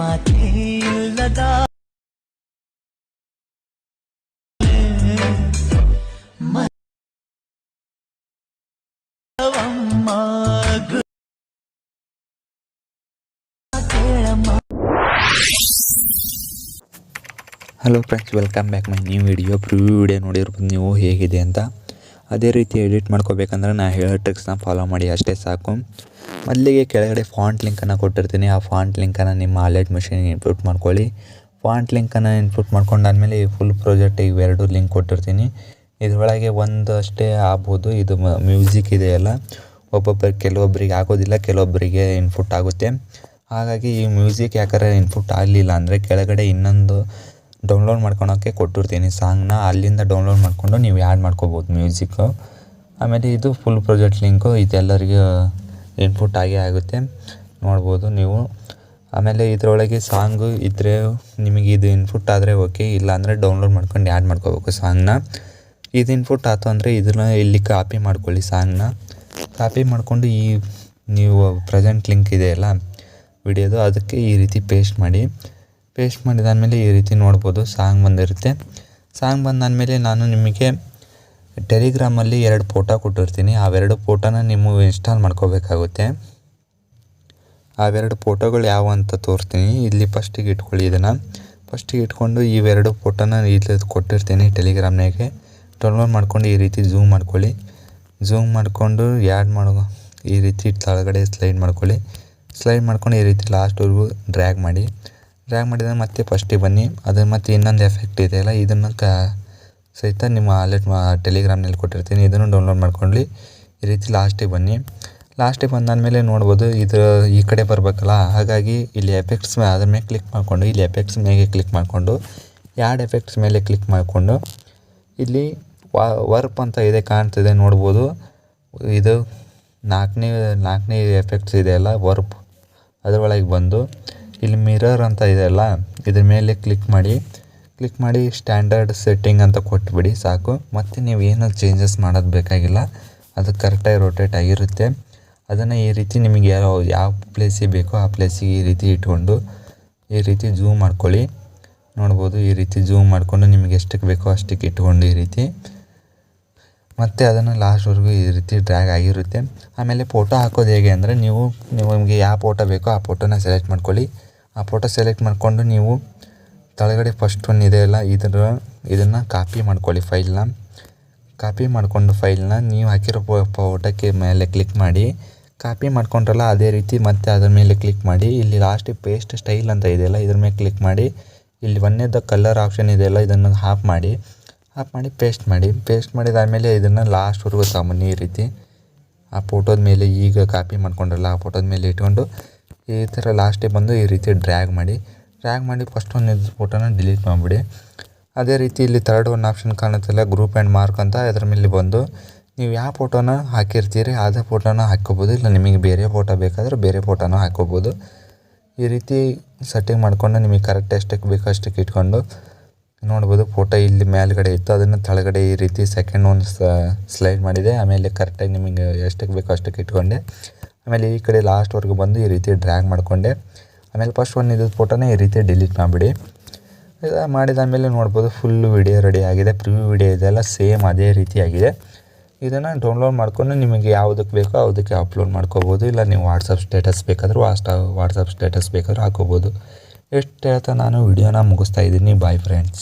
ಮಾತೇ ಇಲ್ಲದ ಮರವಮ್ಮ ಕೇಳಮ್ಮ. Hello friends, welcome back my new video. Preview video ನೋಡಿರ್ಬೋದು ನೀವು ಹೇಗಿದೆ ಅಂತ. ಅದೇ ರೀತಿ ಎಡಿಟ್ ಮಾಡ್ಕೋಬೇಕಂದ್ರೆ ನಾನು ಹೇಳೋ ಟ್ರಿಕ್ಸ್ನ ಫಾಲೋ ಮಾಡಿ ಅಷ್ಟೇ ಸಾಕು. ಮೊದಲಿಗೆ ಕೆಳಗಡೆ ಫಾಂಟ್ ಲಿಂಕನ್ನು ಕೊಟ್ಟಿರ್ತೀನಿ. ಆ ಫಾಂಟ್ ಲಿಂಕನ್ನು ನಿಮ್ಮ ಆಲೆಟ್ ಮೆಷಿನ್ಗೆ ಇನ್ಪುಟ್ ಮಾಡ್ಕೊಳ್ಳಿ. ಫಾಂಟ್ ಲಿಂಕನ್ನು ಇನ್ಪುಟ್ ಮಾಡ್ಕೊಂಡಾದ್ಮೇಲೆ ಈ ಫುಲ್ ಪ್ರಾಜೆಕ್ಟ್ ಇವೆರಡು ಲಿಂಕ್ ಕೊಟ್ಟಿರ್ತೀನಿ. ಇದರೊಳಗೆ ಒಂದು ಅಷ್ಟೇ ಆಗ್ಬೋದು. ಇದು ಮ್ಯೂಸಿಕ್ ಇದೆಯಲ್ಲ, ಕೆಲವೊಬ್ಬರಿಗೆ ಆಗೋದಿಲ್ಲ, ಕೆಲವೊಬ್ಬರಿಗೆ ಇನ್ಪುಟ್ ಆಗುತ್ತೆ. ಹಾಗಾಗಿ ಈ ಮ್ಯೂಸಿಕ್ ಯಾಕಂದರೆ ಇನ್ಪುಟ್ ಆಗಲಿಲ್ಲ ಅಂದರೆ ಕೆಳಗಡೆ ಇನ್ನೊಂದು ಡೌನ್ಲೋಡ್ ಮಾಡ್ಕೊಳೋಕ್ಕೆ ಕೊಟ್ಟಿರ್ತೀನಿ ಸಾಂಗ್ನ. ಅಲ್ಲಿಂದ ಡೌನ್ಲೋಡ್ ಮಾಡಿಕೊಂಡು ನೀವು ಆ್ಯಡ್ ಮಾಡ್ಕೋಬೋದು ಮ್ಯೂಸಿಕ್ಕು. ಆಮೇಲೆ ಇದು ಫುಲ್ ಪ್ರಾಜೆಕ್ಟ್ ಲಿಂಕು, ಇದೆಲ್ಲರಿಗೂ ಇನ್ಪುಟ್ ಆಗೇ ಆಗುತ್ತೆ, ನೋಡ್ಬೋದು ನೀವು. ಆಮೇಲೆ ಇದರೊಳಗೆ ಸಾಂಗು ಇದ್ದರೆ ನಿಮಗೆ ಇದು ಇನ್ಪುಟ್ ಆದರೆ ಓಕೆ, ಇಲ್ಲ ಅಂದರೆ ಡೌನ್ಲೋಡ್ ಮಾಡ್ಕೊಂಡು ಆ್ಯಡ್ ಮಾಡ್ಕೋಬೇಕು ಸಾಂಗ್ನ. ಇದು ಇನ್ಪುಟ್ ಆಯ್ತು ಅಂದರೆ ಇದನ್ನು ಇಲ್ಲಿ ಕಾಪಿ ಮಾಡ್ಕೊಳ್ಳಿ ಸಾಂಗ್ನ. ಕಾಪಿ ಮಾಡಿಕೊಂಡು ಈ ನೀವು ಪ್ರೆಸೆಂಟ್ ಲಿಂಕ್ ಇದೆಯಲ್ಲ ವಿಡಿಯೋದು, ಅದಕ್ಕೆ ಈ ರೀತಿ ಪೇಸ್ಟ್ ಮಾಡಿದಾದಮೇಲೆ ಈ ರೀತಿ ನೋಡ್ಬೋದು ಸಾಂಗ್ ಬಂದಿರುತ್ತೆ. ಸಾಂಗ್ ಬಂದಾದಮೇಲೆ ನಾನು ನಿಮಗೆ ಟೆಲಿಗ್ರಾಮಲ್ಲಿ 2 ಫೋಟೋ ಕೊಟ್ಟಿರ್ತೀನಿ. ಅವೆರಡು ಫೋಟೋನ ನೀವು ಇನ್ಸ್ಟಾಲ್ ಮಾಡ್ಕೋಬೇಕಾಗುತ್ತೆ. ಅವೆರಡು ಫೋಟೋಗಳು ಯಾವ ಅಂತ ತೋರಿಸ್ತೀನಿ. ಇಲ್ಲಿ ಫಸ್ಟಿಗೆ ಇಟ್ಕೊಳ್ಳಿ. ಇದನ್ನು ಫಸ್ಟಿಗೆ ಇಟ್ಕೊಂಡು ಇವೆರಡು ಫೋಟೋನ ಇಲ್ಲಿ ಕೊಟ್ಟಿರ್ತೀನಿ ಟೆಲಿಗ್ರಾಮ್ನಾಗೆ. ಡೌನ್ಲೋಡ್ ಮಾಡ್ಕೊಂಡು ಈ ರೀತಿ ಝೂಮ್ ಮಾಡ್ಕೊಳ್ಳಿ. ಝೂಮ್ ಮಾಡಿಕೊಂಡು ಈ ರೀತಿ ಕೆಳಗಡೆ ಸ್ಲೈಡ್ ಮಾಡ್ಕೊಂಡು ಈ ರೀತಿ ಲಾಸ್ಟ್ವರೆಗೂ ಡ್ರ್ಯಾಗ್ ಮಾಡಿದರೆ ಮತ್ತೆ ಫಸ್ಟಿಗೆ ಬನ್ನಿ. ಅದು ಮತ್ತು ಇನ್ನೊಂದು ಎಫೆಕ್ಟ್ ಇದೆಯಲ್ಲ, ಇದನ್ನು ಸಹಿತ ನಿಮ್ಮ ಟೆಲಿಗ್ರಾಮ್ನಲ್ಲಿ ಕೊಟ್ಟಿರ್ತೀನಿ. ಇದನ್ನು ಡೌನ್ಲೋಡ್ ಮಾಡ್ಕೊಳ್ಳಿ. ಈ ರೀತಿ ಲಾಸ್ಟಿಗೆ ಬನ್ನಿ. ಲಾಸ್ಟಿಗೆ ಬಂದಾದಮೇಲೆ ನೋಡ್ಬೋದು ಇದು ಈ ಕಡೆ ಬರಬೇಕಲ್ಲ, ಹಾಗಾಗಿ ಇಲ್ಲಿ ಎಫೆಕ್ಟ್ಸ್ ಅದ್ರ ಮೇಲೆ ಕ್ಲಿಕ್ ಮಾಡಿಕೊಂಡು ಇಲ್ಲಿ ಎಫೆಕ್ಟ್ಸ್ ಮೇಲೆ ಕ್ಲಿಕ್ ಮಾಡಿಕೊಂಡು ಆ್ಯಡ್ ಎಫೆಕ್ಟ್ಸ್ ಮೇಲೆ ಕ್ಲಿಕ್ ಮಾಡಿಕೊಂಡು ಇಲ್ಲಿ ವರ್ಪ್ ಅಂತ ಇದೆ ಕಾಣ್ತಿದೆ ನೋಡ್ಬೋದು. ಇದು ನಾಲ್ಕನೇ ಎಫೆಕ್ಟ್ಸ್ ಇದೆಯಲ್ಲ ವರ್ಪ್, ಅದರೊಳಗೆ ಬಂದು ಇಲ್ಲಿ ಮಿರರ್ ಅಂತ ಇದೆಯಲ್ಲ ಇದ್ರ ಮೇಲೆ ಕ್ಲಿಕ್ ಮಾಡಿ ಸ್ಟ್ಯಾಂಡರ್ಡ್ ಸೆಟ್ಟಿಂಗ್ ಅಂತ ಕೊಟ್ಬಿಡಿ ಸಾಕು. ಮತ್ತು ನೀವು ಏನೂ ಚೇಂಜಸ್ ಮಾಡೋದು ಬೇಕಾಗಿಲ್ಲ, ಅದು ಕರೆಕ್ಟಾಗಿ ರೊಟೇಟ್ ಆಗಿರುತ್ತೆ. ಅದನ್ನು ಈ ರೀತಿ ನಿಮಗೆ ಯಾವ ಪ್ಲೇಸಿಗೆ ಬೇಕೋ ಆ ಪ್ಲೇಸಿಗೆ ಈ ರೀತಿ ಇಟ್ಕೊಂಡು ಈ ರೀತಿ ಝೂಮ್ ಮಾಡ್ಕೊಳ್ಳಿ. ನೋಡ್ಬೋದು ಈ ರೀತಿ ಝೂಮ್ ಮಾಡಿಕೊಂಡು ನಿಮಗೆ ಎಷ್ಟಕ್ಕೆ ಬೇಕೋ ಅಷ್ಟಕ್ಕೆ ಇಟ್ಕೊಂಡು ಈ ರೀತಿ ಮತ್ತು ಅದನ್ನು ಲಾಸ್ಟ್ವರೆಗೂ ಈ ರೀತಿ ಡ್ರ್ಯಾಗ್ ಆಗಿರುತ್ತೆ. ಆಮೇಲೆ ಫೋಟೋ ಹಾಕೋದು ಹೇಗೆ ಅಂದರೆ ನಿಮಗೆ ಯಾವ ಫೋಟೋ ಬೇಕೋ ಆ ಫೋಟೋನ ಸೆಲೆಕ್ಟ್ ಮಾಡ್ಕೊಳ್ಳಿ. ಆ ಫೋಟೋ ಸೆಲೆಕ್ಟ್ ಮಾಡಿಕೊಂಡು ನೀವು ಕೆಳಗಡೆ ಫಸ್ಟ್ ಒನ್ ಇದೆಯಲ್ಲ ಇದನ್ನು ಕಾಪಿ ಮಾಡ್ಕೊಳ್ಳಿ. ಕಾಪಿ ಮಾಡಿಕೊಂಡು ಫೈಲ್ನ ನೀವು ಹಾಕಿರೋ ಫೋಟೋಕ್ಕೆ ಮೇಲೆ ಕ್ಲಿಕ್ ಮಾಡಿ ಕಾಪಿ ಮಾಡ್ಕೊಂಡ್ರಲ್ಲ ಅದೇ ರೀತಿ ಮತ್ತೆ ಅದ್ರ ಮೇಲೆ ಕ್ಲಿಕ್ ಮಾಡಿ ಇಲ್ಲಿ ಲಾಸ್ಟಿಗೆ ಪೇಸ್ಟ್ ಸ್ಟೈಲ್ ಅಂತ ಇದೆಯಲ್ಲ ಇದ್ರ ಮೇಲೆ ಕ್ಲಿಕ್ ಮಾಡಿ ಇಲ್ಲಿ ಒಂದೇದ ಕಲರ್ ಆಪ್ಷನ್ ಇದೆಯಲ್ಲ ಇದನ್ನು ಆಫ್ ಮಾಡಿ ಪೇಸ್ಟ್ ಮಾಡಿದಾದಮೇಲೆ ಇದನ್ನು ಲಾಸ್ಟ್ವರೆಗೂ ತಗೊಂಬನ್ನಿ. ಈ ರೀತಿ ಆ ಫೋಟೋದ ಮೇಲೆ ಈಗ ಕಾಪಿ ಮಾಡ್ಕೊಂಡ್ರಲ್ಲ ಆ ಫೋಟೋದ ಮೇಲೆ ಇಟ್ಕೊಂಡು ಈ ಥರ ಲಾಸ್ಟಿಗೆ ಬಂದು ಈ ರೀತಿ ಡ್ರ್ಯಾಗ್ ಮಾಡಿ ಫಸ್ಟ್ ಒಂದು ಫೋಟೋನ ಡಿಲೀಟ್ ಮಾಡಿಬಿಡಿ. ಅದೇ ರೀತಿ ಇಲ್ಲಿ ಥರ್ಡ್ ಒಂದು ಆಪ್ಷನ್ ಕಾಣುತ್ತಲ್ಲ ಗ್ರೂಪ್ ಆ್ಯಂಡ್ ಮಾರ್ಕ್ ಅಂತ, ಅದರ ಮೇಲೆ ಬಂದು ನೀವು ಯಾವ ಫೋಟೋನ ಹಾಕಿರ್ತೀರಿ ಅದೇ ಫೋಟೋನ ಹಾಕ್ಕೋಬೋದು. ಇಲ್ಲ ನಿಮಗೆ ಬೇರೆ ಫೋಟೋ ಬೇಕಾದರೆ ಬೇರೆ ಫೋಟೋನ ಹಾಕ್ಕೋಬೋದು. ಈ ರೀತಿ ಸೆಟ್ಟಿಂಗ್ ಮಾಡಿಕೊಂಡು ನಿಮಗೆ ಕರೆಕ್ಟ್ ಎಷ್ಟಕ್ಕೆ ಬೇಕೋ ಅಷ್ಟಕ್ಕೆ ಇಟ್ಕೊಂಡು ನೋಡ್ಬೋದು. ಫೋಟೋ ಇಲ್ಲಿ ಮೇಲ್ಗಡೆ ಇತ್ತು, ಅದನ್ನು ಕೆಳಗಡೆ ಈ ರೀತಿ ಸೆಕೆಂಡ್ ಒಂದು ಸ್ಲೈಡ್ ಮಾಡಿದೆ. ಆಮೇಲೆ ಕರೆಕ್ಟಾಗಿ ನಿಮಗೆ ಎಷ್ಟಕ್ಕೆ ಬೇಕೋ ಅಷ್ಟಕ್ಕೆ ಇಟ್ಕೊಂಡೆ. ಆಮೇಲೆ ಈ ಕಡೆ ಲಾಸ್ಟ್ವರೆಗೂ ಬಂದು ಈ ರೀತಿ ಡ್ರ್ಯಾಗ್ ಮಾಡಿಕೊಂಡೆ. ಆಮೇಲೆ ಫಸ್ಟ್ ಒಂದು ಇದ್ದ ಫೋಟೋನ ಈ ರೀತಿ ಡಿಲೀಟ್ ಮಾಡಿಬಿಡಿ. ಮಾಡಿದಾದಮೇಲೆ ನೋಡ್ಬೋದು ಫುಲ್ ವಿಡಿಯೋ ರೆಡಿ ಆಗಿದೆ. ಪ್ರಿವ್ಯೂ ವಿಡಿಯೋ ಇದೆಲ್ಲ ಸೇಮ್ ಅದೇ ರೀತಿ ಆಗಿದೆ. ಇದನ್ನು ಡೌನ್ಲೋಡ್ ಮಾಡ್ಕೊಂಡು ನಿಮಗೆ ಯಾವುದಕ್ಕೆ ಬೇಕೋ ಅದಕ್ಕೆ ಅಪ್ಲೋಡ್ ಮಾಡ್ಕೋಬೋದು. ಇಲ್ಲ ನೀವು ವಾಟ್ಸಪ್ ಸ್ಟೇಟಸ್ ಬೇಕಾದರೂ ಹಾಕೋಬೋದು. ಎಷ್ಟು ಹೇಳ್ತಾ ನಾನು ವಿಡಿಯೋನ ಮುಗಿಸ್ತಾ ಇದ್ದೀನಿ. Bye friends.